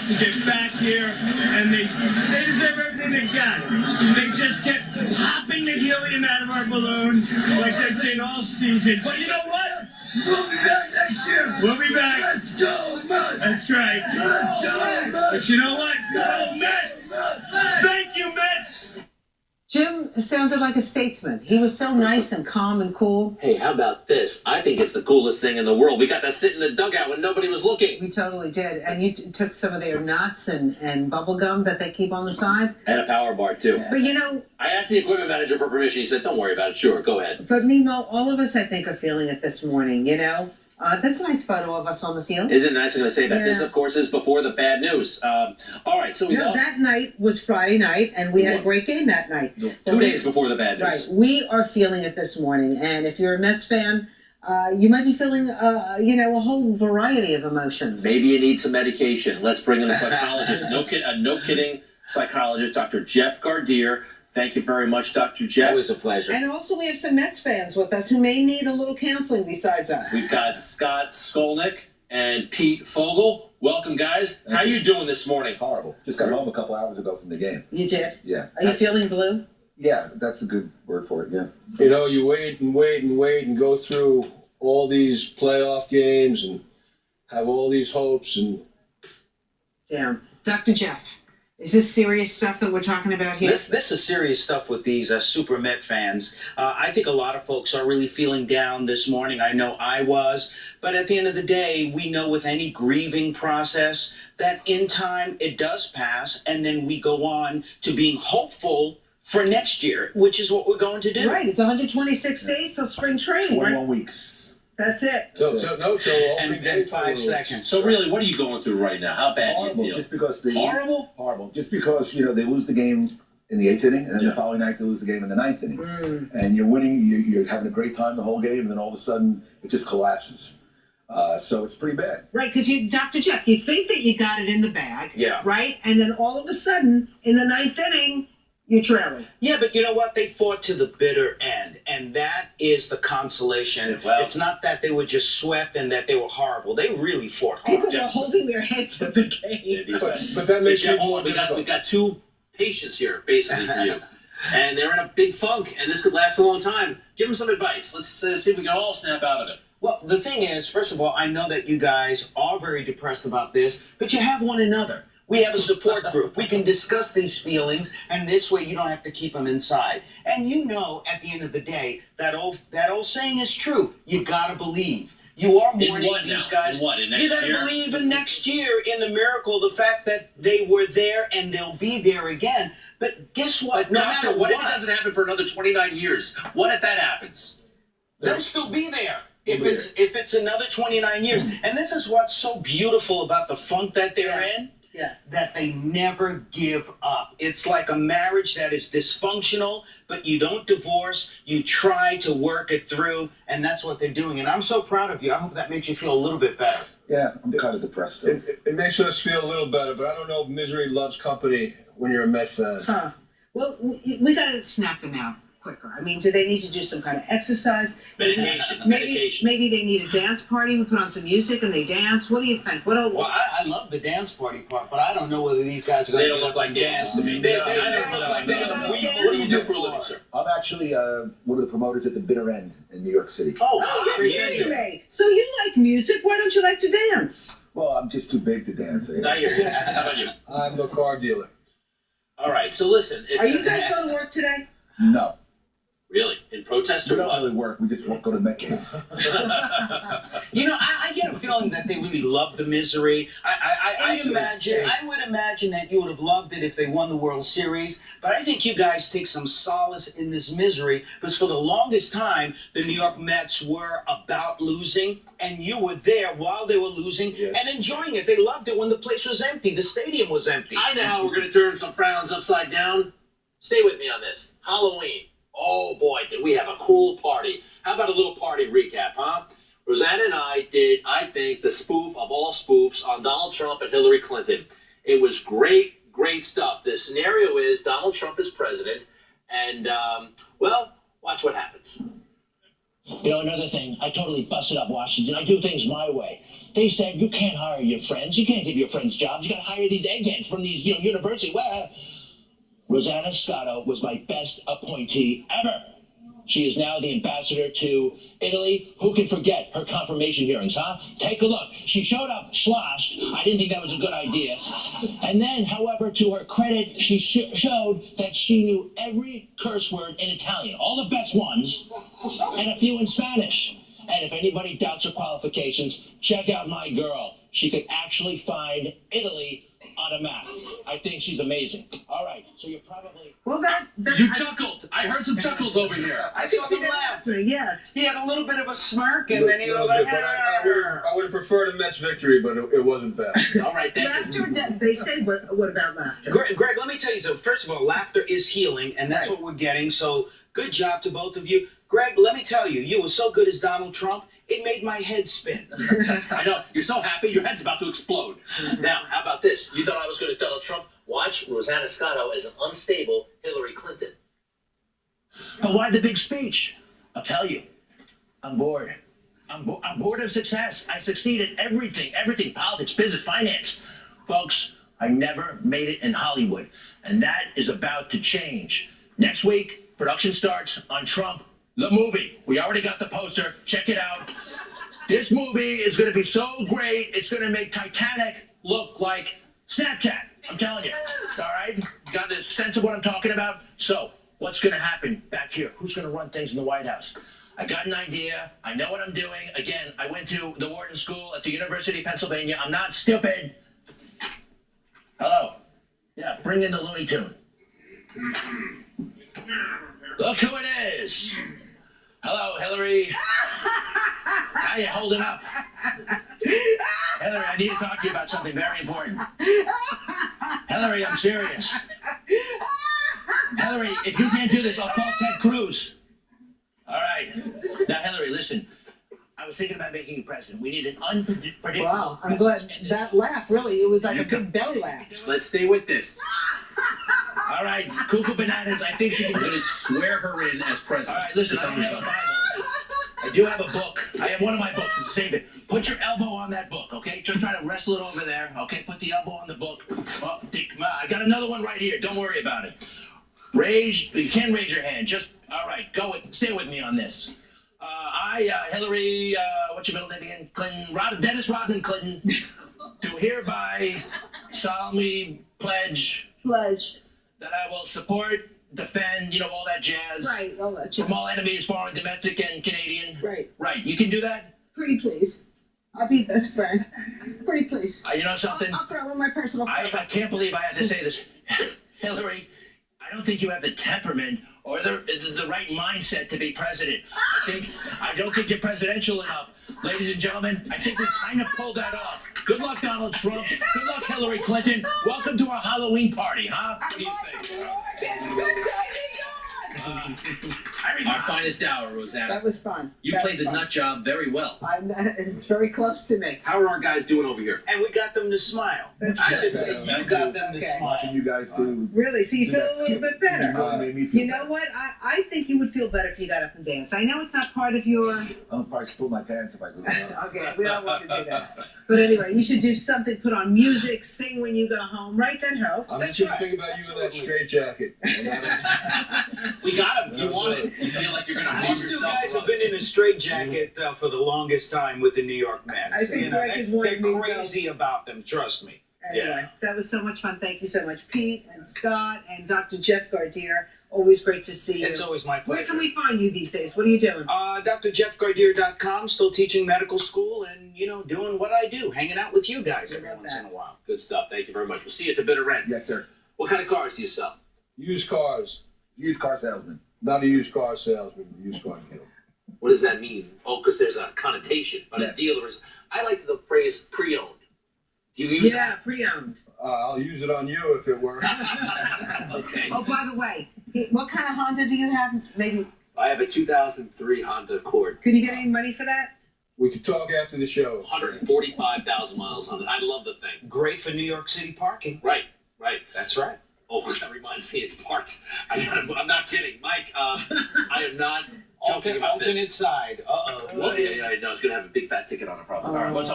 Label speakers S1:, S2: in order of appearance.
S1: to get back here, and they deserve everything they got. They just kept popping the helium out of our balloon like they did all season. But you know what?
S2: We'll be back next year.
S1: We'll be back.
S2: Let's go, Mets.
S1: That's right.
S2: Let's go, Mets.
S1: But you know what? Go Mets! Thank you, Mets!
S3: Jim sounded like a statesman. He was so nice and calm and cool.
S4: Hey, how about this? I think it's the coolest thing in the world. We got to sit in the dugout when nobody was looking.
S3: We totally did. And you took some of their nuts and bubble gum that they keep on the side.
S4: And a power bar, too.
S3: But you know...
S4: I asked the equipment manager for permission. He said, don't worry about it. Sure, go ahead.
S3: But Nemo, all of us, I think, are feeling it this morning, you know? That's a nice photo of us on the field.
S4: Isn't it nice? I'm going to say that.
S3: Yeah.
S4: This, of course, is before the bad news. All right, so we
S3: No, that night was Friday night, and we had a great game that night.
S4: 2 days before the bad news.
S3: Right. We are feeling it this morning, and if you're a Mets fan, you might be feeling, a whole variety of emotions.
S4: Maybe you need some medication. Let's bring in a psychologist. No kidding psychologist, Dr. Jeff Gardere. Thank you very much, Dr. Jeff.
S5: Always a pleasure.
S3: And also we have some Mets fans with us who may need a little counseling besides us.
S4: We've got Scott Skolnick and Pete Fogel. Welcome, guys. How you doing this morning?
S6: Horrible. Just got home a couple hours ago from the game.
S3: You did?
S6: Yeah.
S3: Are you feeling blue?
S6: Yeah, that's a good word for it, yeah.
S7: You know, you wait and go through all these playoff games and have all these hopes and...
S3: Damn. Dr. Jeff, is this serious stuff that we're talking about here?
S5: This is serious stuff with these Super Met fans. I think a lot of folks are really feeling down this morning. I know I was. But at the end of the day, we know with any grieving process that in time it does pass, and then we go on to being hopeful for next year, which is what we're going to do.
S3: Right. It's 126 days till spring training,
S6: 21
S3: right?
S6: weeks.
S3: That's it.
S7: So opening day
S5: And 5 seconds.
S4: So really, what are you going through right now? How bad
S6: Horrible,
S4: do you feel?
S6: just because
S4: Horrible?
S6: Just because, they lose the game in the 8th inning, and then the following night they lose the game in the 9th inning. And you're winning, you're having a great time the whole game, and then all of a sudden it just collapses. So it's pretty bad.
S3: Right, because Dr. Jeff, you think that you got it in the bag,
S5: Yeah.
S3: right? And then all of a sudden, in the 9th inning, you're trailing.
S5: Yeah, but you know what? They fought to the bitter end, and that is the consolation.
S4: Yeah, well-
S5: It's not that they were just swept and that they were horrible. They really fought hard.
S3: People were holding their heads at the game.
S4: These guys.
S7: But that
S4: So
S7: makes
S4: Jeff,
S7: it more
S4: we've
S7: difficult.
S4: got 2 patients here, basically, for you. And they're in a big funk, and this could last a long time. Give them some advice. Let's see if we can all snap out of it.
S5: Well, the thing is, first of all, I know that you guys are very depressed about this, but you have one another. We have a support group. We can discuss these feelings, and this way you don't have to keep them inside. And you know, at the end of the day, that old saying is true. You gotta believe. You are mourning
S4: what
S5: these
S4: now?
S5: guys.
S4: In what? In
S5: you
S4: next
S5: gotta
S4: year?
S5: believe in next year, in the miracle, the fact that they were there and they'll be there again. But guess what?
S4: No matter what if it doesn't happen for another 29 years? What if that happens?
S5: They'll still be there. If it's another 29 years. And this is what's so beautiful about the funk that they're in.
S3: Yeah.
S5: That they never give up. It's like a marriage that is dysfunctional, but you don't divorce. You try to work it through, and that's what they're doing. And I'm so proud of you. I hope that makes you feel a little bit better.
S6: Yeah, I'm kind of depressed though.
S7: It makes us feel a little better, but I don't know if misery loves company when you're a Met fan.
S3: Huh. Well, we got to snap them out quicker. I mean, do they need to do some kind of exercise?
S4: Medication.
S3: Maybe they need a dance party. We put on some music and they dance. What do you think?
S5: Well, I love the dance party part, but I don't know whether these guys are going
S4: They
S5: to
S4: don't look like dancers to me.
S5: They
S4: I don't look like
S3: Do you
S4: dancers.
S3: guys dance?
S4: What do you do for a living, sir?
S6: I'm actually one of the promoters at the Bitter End in New York City.
S3: Oh, you're
S4: Great
S3: kidding
S4: dancer.
S3: me. So you like music. Why don't you like to dance?
S6: Well, I'm just too big to dance.
S4: Now you're How about you?
S7: I'm a car dealer.
S4: All right, so listen.
S3: Are you guys going to work today?
S6: No,
S4: Really? In protest
S6: we
S4: or
S6: don't
S4: what?
S6: really work. We just won't go to Met games.
S5: You know, I get a feeling that they really love the misery. I would imagine that you would have loved it if they won the World Series. But I think you guys take some solace in this misery because for the longest time, the New York Mets were about losing, and you were there while they were losing and enjoying it. They loved it when the place was empty. The stadium was empty.
S4: I know how we're going to turn some frowns upside down. Stay with me on this. Halloween. Oh boy, did we have a cool party. How about a little party recap, huh? Rosanna and I did, I think, the spoof of all spoofs on Donald Trump and Hillary Clinton. It was great, great stuff. The scenario is Donald Trump is president, and, well, watch what happens.
S8: You know, another thing, I totally busted up Washington. I do things my way. They said, you can't hire your friends. You can't give your friends jobs. You got to hire these eggheads from these, universities. Well, Rosanna Scotto was my best appointee ever. She is now the ambassador to Italy. Who can forget her confirmation hearings, huh? Take a look. She showed up sloshed. I didn't think that was a good idea. And then, however, to her credit, she showed that she knew every curse word in Italian, all the best ones, and a few in Spanish. And if anybody doubts her qualifications, check out my girl. She could actually find Italy on a map. I think she's amazing. All right, so you're probably...
S3: Well, that
S4: You chuckled. I heard some chuckles over here.
S5: I
S3: could
S5: saw
S3: see
S5: him
S3: that
S5: laugh.
S3: happening, yes.
S5: He had a little bit of a smirk, and then he was like,
S7: But I would have preferred a Mets victory, but it wasn't bad.
S4: All right, thank you.
S3: Laughter, they say, what about laughter?
S5: Greg, let me tell you something. First of all, laughter is healing, and that's
S3: Right.
S5: what we're getting. So good job to both of you. Greg, let me tell you, you were so good as Donald Trump, it made my head spin.
S4: I know. You're so happy, your head's about to explode. Now, how about this? You thought I was good as Donald Trump? Watch Rosanna Scotto as an unstable Hillary Clinton.
S8: But why the big speech? I'll tell you. I'm bored. I'm bored of success. I succeeded everything, politics, business, finance. Folks, I never made it in Hollywood, and that is about to change. Next week, production starts on Trump, the movie. We already got the poster. Check it out. This movie is going to be so great, it's going to make Titanic look like Snapchat. I'm telling you. All right? Got a sense of what I'm talking about? So, what's going to happen back here? Who's going to run things in the White House? I got an idea. I know what I'm doing. Again, I went to the Wharton School at the University of Pennsylvania. I'm not stupid. Hello. Yeah, bring in the Looney Tune. Look who it is. Hello, Hillary. How you holding up? Hillary, I need to talk to you about something very important. Hillary, I'm serious. Hillary, if you can't do this, I'll call Ted Cruz. All right. Now, Hillary, listen. I was thinking about making you president. We need an unpredictable
S3: Wow, I'm glad
S8: president.
S3: that laugh, really, it was like a big belly laugh.
S4: Let's stay with this.
S8: All right, Cuckoo Bananas, I think she can do it.
S9: Swear her in as president.
S8: All right, listen, I don't have a Bible. I do have a book. I have one of my books. Save it. Put your elbow on that book, okay? Just try to wrestle it over there, okay? Put the elbow on the book. Oh, I got another one right here. Don't worry about it. You can raise your hand. Just, all right, stay with me on this. Hillary, what's your middle name again? Clinton, Dennis Rodman Clinton, do hereby solemnly pledge that I will support, defend, all that jazz.
S3: Right, all that jazz.
S8: From all enemies, foreign, domestic, and Canadian.
S3: Right.
S8: Right. You can do that?
S3: Pretty please. I'll be best friend. Pretty please.
S8: You know something?
S3: I'll throw in my personal
S8: I
S3: photo.
S8: can't believe I have to say this. Hillary, I don't think you have the temperament or the right mindset to be president. I don't think you're presidential enough. Ladies and gentlemen, I think we kind of pulled that off. Good luck, Donald Trump. Good luck, Hillary Clinton. Welcome to our Halloween party, huh? What do you think?
S9: Our finest hour, Rosanna.
S3: That was fun.
S9: You
S3: That
S9: played
S3: was
S9: the
S3: fun.
S9: nut job very well.
S3: It's very close to me.
S4: How are our guys doing over here?
S5: And we got them to smile.
S3: That's
S5: I
S3: good.
S5: should say you got them to
S3: Okay.
S5: smile.
S6: Watching you guys do.
S3: Really? So you feel
S6: that
S3: a little bit better?
S6: made me feel
S3: You know what? I think you would feel better if you got up and danced. I know it's not part of your...
S6: I'll probably split my pants if I go.
S3: Okay, we don't want to do that. But anyway, you should do something, put on music, sing when you go home, right? That helps.
S7: I'm just thinking about you in that straight jacket.
S4: We got him if you want it. You feel like you're going to harm
S5: These two
S4: yourself.
S5: guys have been in a straitjacket for the longest time with the New York Mets.
S3: I think Greg is wanting
S5: they're
S3: me to go.
S5: crazy about them, trust me.
S3: Anyway, that was so much fun. Thank you so much, Pete and Scott and Dr. Jeff Gardere. Always great to see you.
S5: It's always my pleasure.
S3: Where can we find you these days? What are you doing?
S5: DrJeffGardere.com, still teaching medical school and, doing what I do, hanging out with you guys every
S3: love
S5: once
S3: that.
S5: in a while.
S4: Good stuff. Thank you very much. We'll see you at the bitter end.
S6: Yes, sir.
S4: What kind of cars do you sell?
S7: Used cars.
S6: Used car salesman.
S7: Not a used car salesman, a used car dealer.
S4: What does that mean? Oh, because there's a connotation. But
S6: Yes.
S4: a dealer is... I like the phrase pre-owned. Do you use
S3: Yeah, pre-owned.
S7: I'll use it on you if it works.
S4: that? Okay.
S3: Oh, by the way, what kind of Honda do you have? Maybe,
S4: I have a 2003 Honda Accord.
S3: could you get any money for that?
S7: We could talk after the show.
S4: 145,000 miles on it. I love the thing.
S5: Great for New York City parking.
S4: Right.
S5: That's right.
S4: Oh, that reminds me, it's parked. I'm not kidding. Mike, I am not joking about this.
S5: Alternate side. Uh-oh.
S4: Oh, yeah, no, it's going to have a big fat ticket on it probably. All right, what's up?